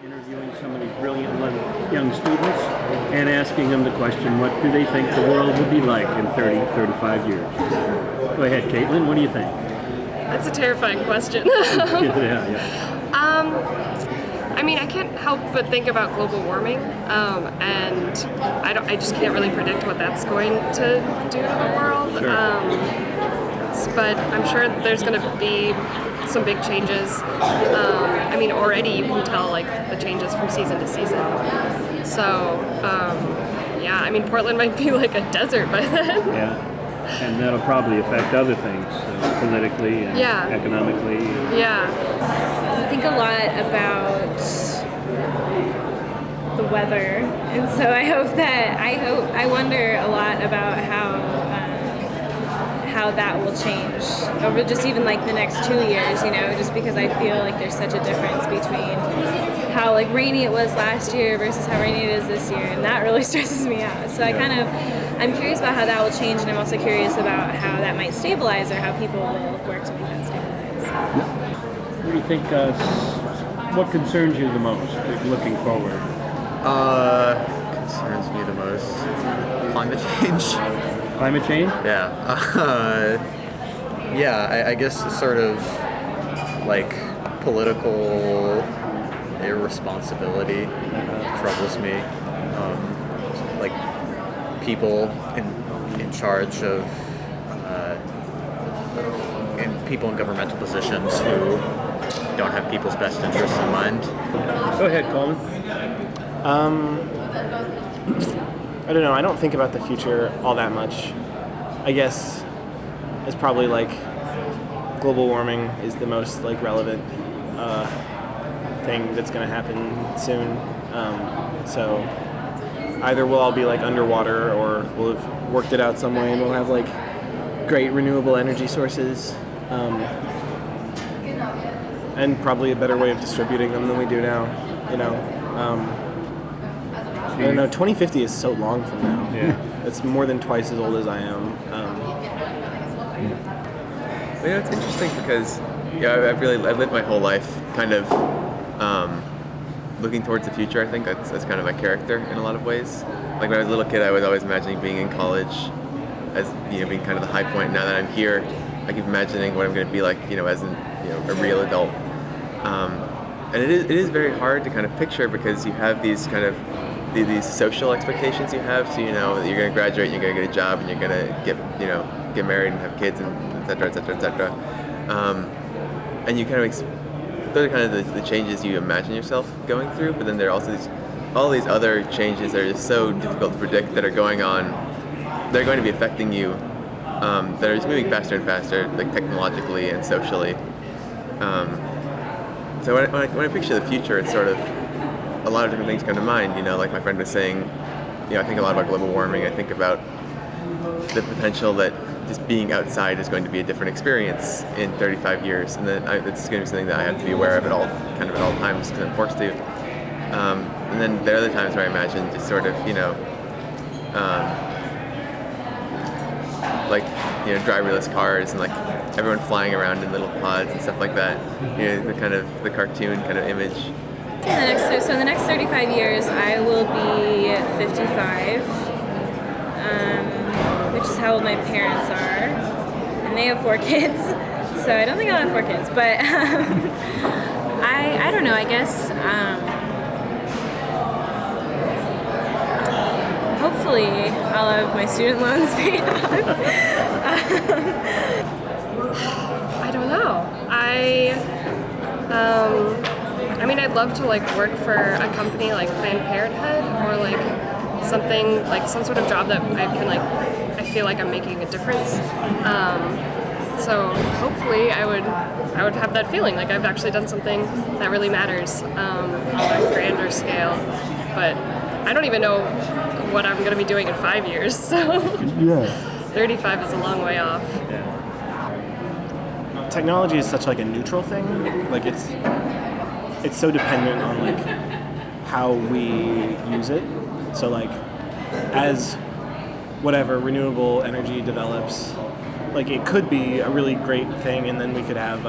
interviewing some of these brilliant young students and asking them the question, what do they think the world will be like in 30, 35 years? Go ahead, Caitlin, what do you think? That's a terrifying question. Yeah. I mean, I can't help but think about global warming, and I just can't really predict what that's going to do to the world. Sure. But I'm sure there's going to be some big changes. I mean, already you can tell like the changes from season to season. So, yeah, I mean, Portland might be like a desert by then. Yeah, and that'll probably affect other things, politically and economically. Yeah. I think a lot about the weather, and so I wonder a lot about how that will change over just even like the next 2 years, you know, just because I feel like there's such a difference between how like rainy it was last year versus how rainy it is this year, and that really stresses me out. So I'm curious about how that will change, and I'm also curious about how that might stabilize or how people will work to make that stabilize. What do you think, what concerns you the most looking forward? Concerns me the most? Climate change. Climate change? Yeah. I guess sort of like political irresponsibility troubles me. Like people in charge of people in governmental positions who don't have people's best interests in mind. Go ahead, Coleman. I don't know. I don't think about the future all that much. I guess it's probably like global warming is the most like relevant thing that's going to happen soon. So either we'll all be like underwater, or we'll have worked it out some way, and we'll have like great renewable energy sources, and probably a better way of distributing them than we do now. You know. I don't know, 2050 is so long from now. Yeah. It's more than twice as old as I am. It's interesting because I've lived my whole life kind of looking towards the future. I think that's kind of my character in a lot of ways. Like when I was a little kid, I was always imagining being in college as being kind of the high point. Now that I'm here, I keep imagining what I'm going to be like, as a real adult. And it is very hard to kind of picture because you have these kind of these social expectations you have, so that you're going to graduate, you're going to get a job, and you're going to get married and have kids, and etc. And you kind of those are kind of the changes you imagine yourself going through, but then there are also all these other changes that are just so difficult to predict that are going on. They're going to be affecting you. That are just moving faster and faster, like technologically and socially. So when I picture the future, it's sort of a lot of different things come to mind, like my friend was saying, I think a lot about global warming. I think about the potential that just being outside is going to be a different experience in 35 years, and that it's going to be something that I have to be aware of at all times because I'm forced to. And then there are other times where I imagine just sort of, driverless cars and like everyone flying around in little pods and stuff like that. The kind of the cartoon kind of image. So in the next 35 years, I will be 55, which is how old my parents are, and they have 4 kids. So I don't think I'll have 4 kids, but I don't know. I guess hopefully I'll have my student loans paid off. I don't know. I mean, I'd love to work for a company like Planned Parenthood, or something like some sort of job that I can I feel like I'm making a difference. So hopefully I would have that feeling like I've actually done something that really matters on a grander scale. But I don't even know what I'm going to be doing in 5 years. So 35 is a long way off. Technology is such a neutral thing. It's so dependent on how we use it. So as whatever renewable energy develops, it could be a really great thing, and then we could have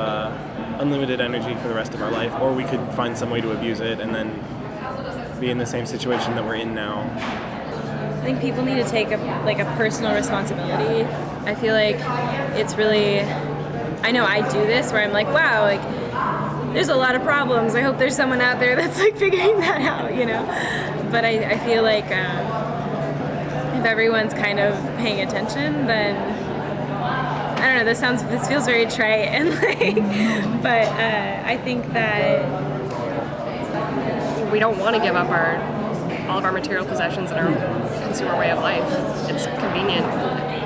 unlimited energy for the rest of our life, or we could find some way to abuse it and then be in the same situation that we're in now. I think people need to take a personal responsibility. I feel like it's really, I know I do this where I'm like, wow, like there's a lot of problems. I hope there's someone out there that's like figuring that out, you know? But I feel like if everyone's kind of paying attention, then I don't know, this feels very trite and like, but I think that we don't want to give up all of our material possessions and our consumer way of life. It's convenient,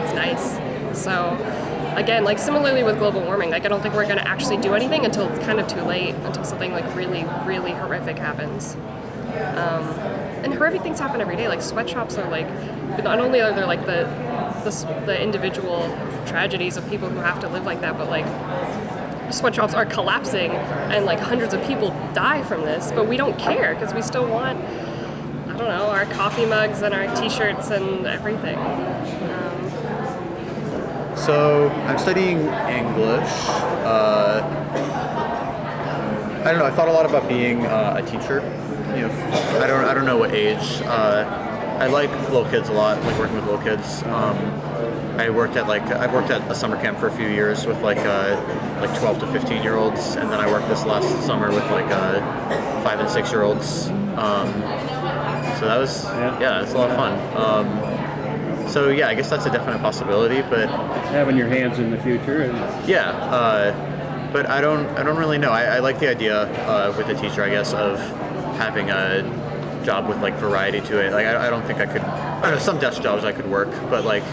it's nice. So again, like similarly with global warming, like I don't think we're going to actually do anything until it's kind of too late, until something like really, really horrific happens. And horrific things happen every day. Like sweatshops are like, not only are there like the individual tragedies of people who have to live like that, but like sweatshops are collapsing and like hundreds of people die from this, but we don't care because we still want, I don't know, our coffee mugs and our t-shirts and everything. So I'm studying English. I don't know. I thought a lot about being a teacher. You know, I don't know what age. I like little kids a lot. Like working with little kids. I've worked at a summer camp for a few years with like 12 to 15-year-olds, and then I worked this last summer with like 5 and 6-year-olds. So that was it's a lot of fun. So yeah, I guess that's a definite possibility, but Having your hands in the future. And but I don't really know. I like the idea with a teacher, I guess, of having a job with like variety to it. Like I don't think I could. I don't know, some desk jobs I could work, but like,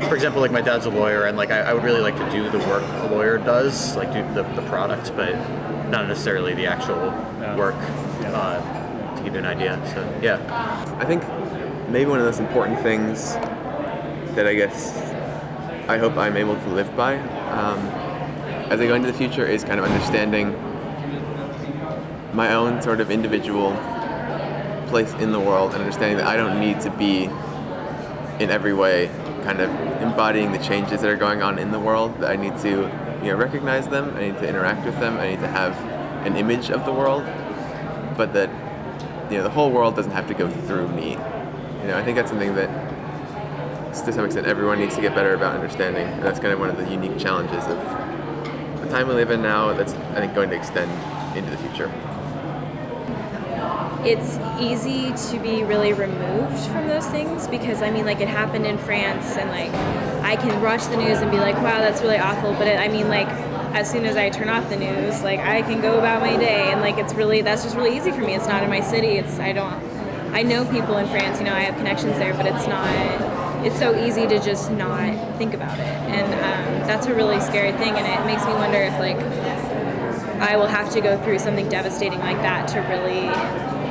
for example, like my dad's a lawyer, and like I would really like to do the work a lawyer does, like do the product, but not necessarily the actual work. To give you an idea. So yeah. I think maybe one of those important things that I guess I hope I'm able to live by as I go into the future is kind of understanding my own sort of individual place in the world and understanding that I don't need to be in every way kind of embodying the changes that are going on in the world, that I need to recognize them, I need to interact with them, I need to have an image of the world, but that the whole world doesn't have to go through me. I think that's something that to some extent everyone needs to get better about understanding, and that's kind of one of the unique challenges of the time we live in now that's I think going to extend into the future. it's easy to be really removed from those things because I mean, like, it happened in France, and like I can watch the news and be like, wow, that's really awful, but as soon as I turn off the news, like, I can go about my day, and like that's just really easy for me. It's not in my city. I know people in France, I have connections there, but it's so easy to just not think about it, and that's a really scary thing, and it makes me wonder if like I will have to go through something devastating like that to really,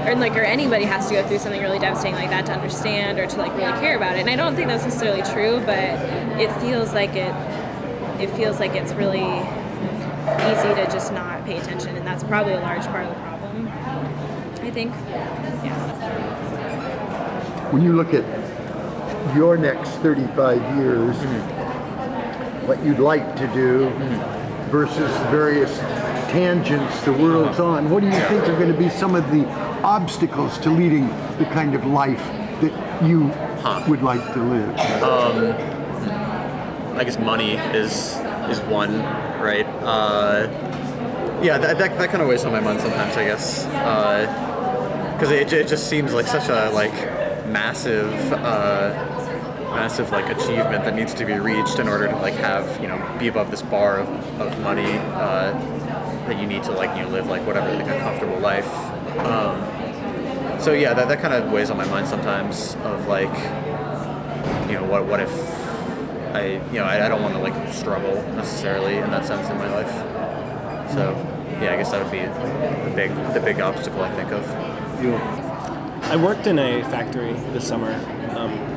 or anybody has to go through something really devastating like that to understand or to like really care about it. And I don't think that's necessarily true, but it feels like it's really easy to just not pay attention, and that's probably a large part of the problem, I think. Yeah. When you look at your next 35 years, what you'd like to do versus various tangents the world's on, what do you think are going to be some of the obstacles to leading the kind of life that you would like to live? I guess money is one, right? That kind of weighs on my mind sometimes, I guess, because it just seems like such a massive like achievement that needs to be reached in order to like have be above this bar of money that you need to live whatever a comfortable life. So yeah, that kind of weighs on my mind sometimes of what if I don't want to struggle necessarily in that sense in my life. So yeah, I guess that would be the big obstacle I think of. I worked in a factory this summer.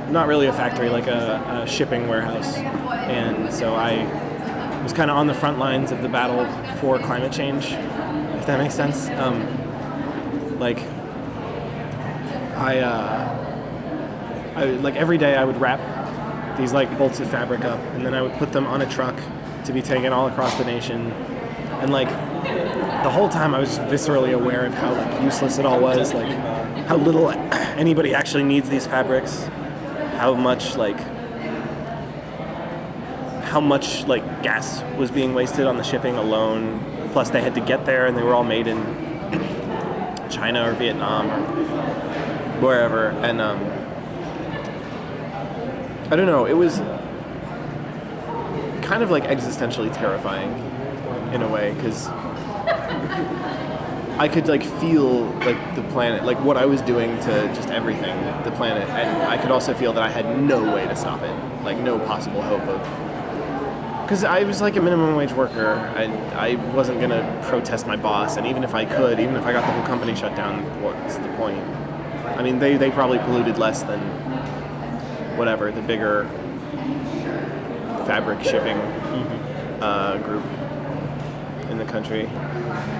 Not really a factory, like a shipping warehouse. And so I was kind of on the front lines of the battle for climate change, if that makes sense. I every day I would wrap these bolts of fabric up, and then I would put them on a truck to be taken all across the nation And like the whole time I was viscerally aware of how like useless it all was, like how little anybody actually needs these fabrics, how much like gas was being wasted on the shipping alone. Plus they had to get there and they were all made in China or Vietnam or wherever. And I don't know, it was kind of like existentially terrifying in a way, because I could like feel like the planet, like what I was doing to just everything, the planet, and I could also feel that I had no way to stop it, like no possible hope of, because I was like a minimum wage worker and I wasn't gonna protest my boss, and even if I could, even if I got the whole company shut down, what's the point? I mean, they probably polluted less than whatever, the bigger fabric shipping group in the country.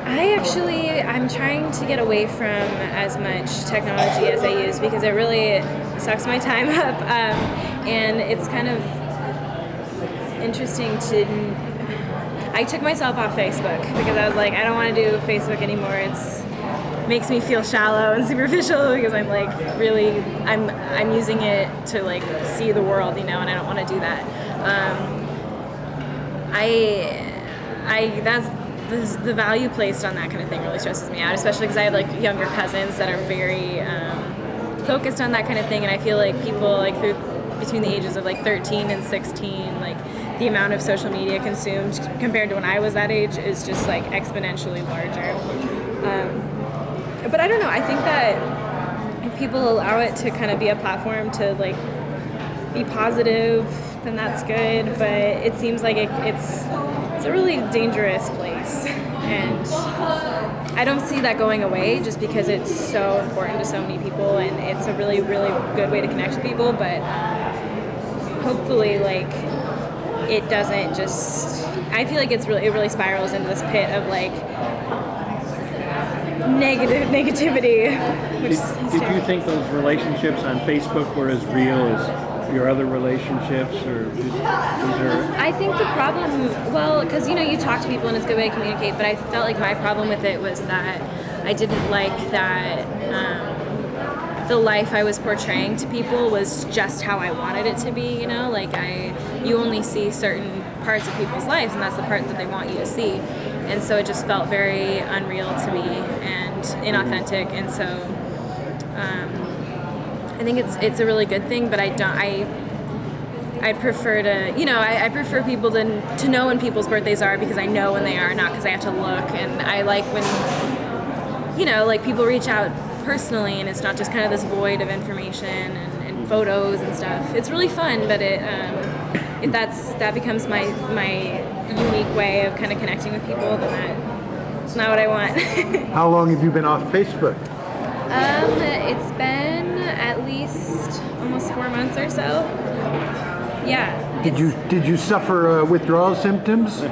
I'm trying to get away from as much technology as I use because it really sucks my time up. And it's kind of interesting I took myself off Facebook because I was like, I don't want to do Facebook anymore. It makes me feel shallow and superficial because I'm like really, I'm using it to like see the world, and I don't want to do that. The value placed on that kind of thing really stresses me out, especially because I have like younger cousins that are very focused on that kind of thing, and I feel like people like between the ages of like 13 and 16, like the amount of social media consumed compared to when I was that age is just like exponentially larger. But I don't know, I think that if people allow it to kind of be a platform to like be positive, then that's good, but it seems like it's a really dangerous place, and I don't see that going away just because it's so important to so many people, and it's a really, really good way to connect with people, but hopefully like it doesn't just, I feel like it really spirals into this pit of like negativity. Did you think those relationships on Facebook were as real as your other relationships, or was there? I think the problem, well, because you talk to people and it's a good way to communicate, but I felt like my problem with it was that I didn't like that the life I was portraying to people was just how I wanted it to be, like you only see certain parts of people's lives, and that's the part that they want you to see, and so it just felt very unreal to me and inauthentic, and so I think it's a really good thing, but I prefer to, I prefer people to know when people's birthdays are because I know when they are, not because I have to look, and I like when, like people reach out personally and it's not just kind of this void of information and photos and stuff. It's really fun, but if that becomes my unique way of kind of connecting with people, then that's not what I want. How long have you been off Facebook? It's been at least almost 4 months or so. Yeah. Did you suffer withdrawal symptoms?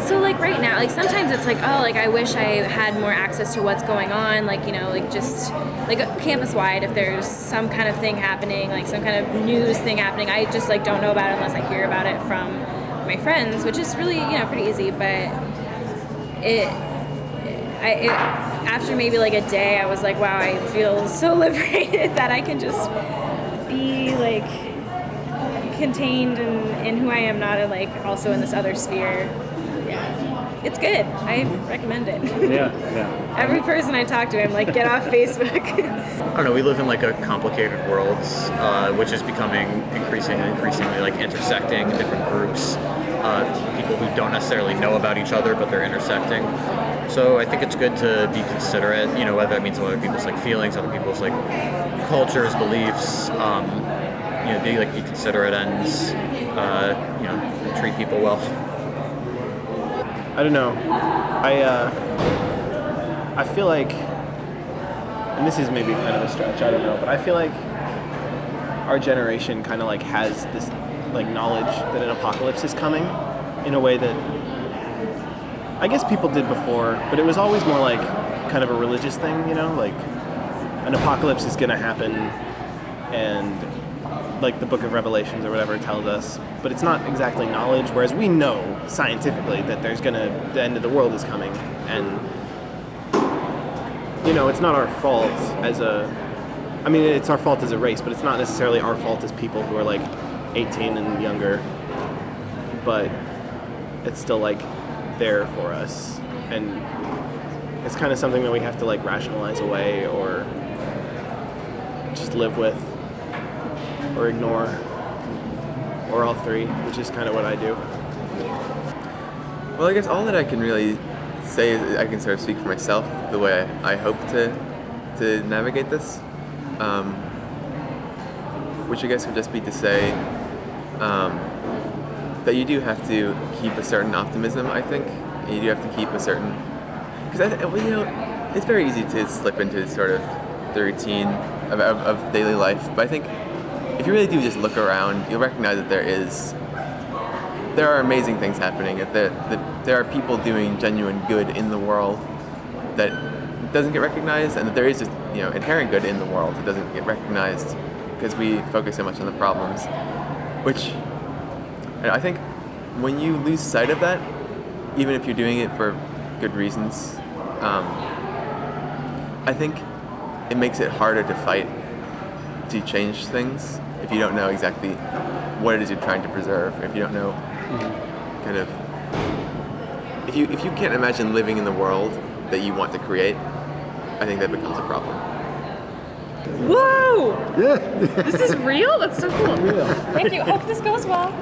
So like right now, like sometimes it's like, oh, like I wish I had more access to what's going on, like, like just like campus-wide, if there's some kind of thing happening, like some kind of news thing happening, I just like don't know about it unless I hear about it from my friends, which is really, pretty easy, but after maybe like a day, I was like, wow, I feel so liberated that I can just be like contained in who I am, not like also in this other sphere. Yeah, it's good. I recommend it. Yeah. Every person I talk to, I'm like, get off Facebook. I don't know, we live in like a complicated world, which is becoming increasingly like intersecting in different groups. People who don't necessarily know about each other, but they're intersecting. So I think it's good to be considerate, whether that means other people's like feelings, other people's like cultures, beliefs, be considerate and, treat people well. I don't know. I feel like, and this is maybe kind of a stretch, I don't know, but I feel like our generation kind of like has this like knowledge that an apocalypse is coming in a way that I guess people did before, but it was always more like kind of a religious thing, like an apocalypse is going to happen and like the Book of Revelations or whatever tells us, but it's not exactly knowledge. Whereas we know scientifically that the end of the world is coming, and it's not our fault it's our fault as a race, but it's not necessarily our fault as people who are like 18 and younger. But it's still like there for us, and it's kind of something that we have to like rationalize away or just live with or ignore, or all three, which is kind of what I do. Well, I guess all that I can really say is I can sort of speak for myself the way I hope to navigate this, which I guess would just be to say that you do have to keep a certain optimism, I think. You do have to keep a certain... Because, it's very easy to slip into sort of the routine of daily life, but I think if you really do just look around, you'll recognize that there are amazing things happening, that there are people doing genuine good in the world that doesn't get recognized, and that there is just inherent good in the world that doesn't get recognized because we focus so much on the problems, which I think when you lose sight of that, even if you're doing it for good reasons, I think it makes it harder to fight to change things if you don't know exactly what it is you're trying to preserve, if you don't know kind of if you can't imagine living in the world that you want to create, I think that becomes a problem. Whoa! Yeah. This is real? That's so cool. Thank you. Hope this goes well.